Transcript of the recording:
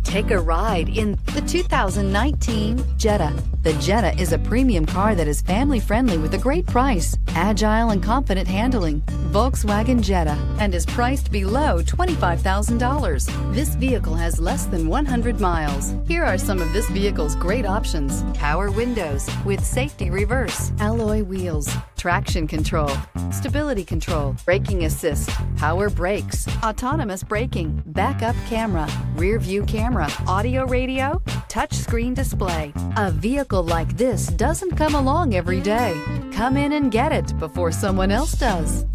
Take a ride in the 2019 Jetta. The Jetta is a premium car that is family-friendly with a great price, agile and confident handling. Volkswagen Jetta, and is priced below $25,000. This vehicle has less than 100 miles. Here are some of this vehicle's great options: power windows with safety reverse, alloy wheels, traction control, stability control, braking assist, power brakes, autonomous braking, backup camera, rear view camera, audio radio, touchscreen display. A vehicle like this doesn't come along every day. Come in and get it before someone else does.